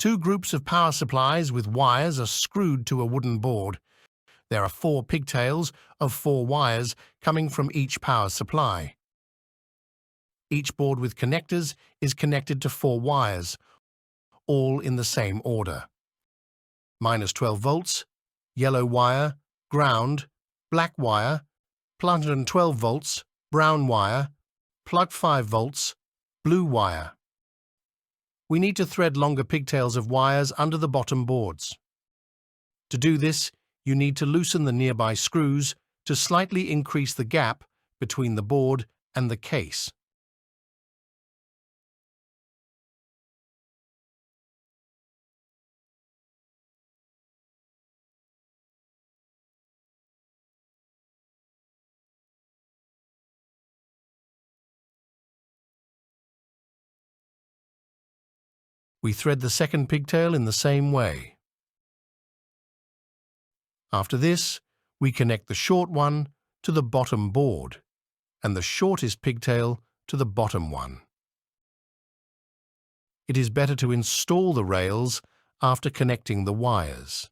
Two groups of power supplies with wires are screwed to a wooden board. There are 4 pigtails of 4 wires coming from each power supply. Each board with connectors is connected to 4 wires, all in the same order. -12 volts, yellow wire, ground, black wire, +112 volts, brown wire, +5 volts, blue wire. We need to thread longer pigtails of wires under the bottom boards. To do this, you need to loosen the nearby screws to slightly increase the gap between the board and the case. We thread the second pigtail in the same way. After this, we connect the short one to the bottom board and the shortest pigtail to the bottom one. It is better to install the rails after connecting the wires.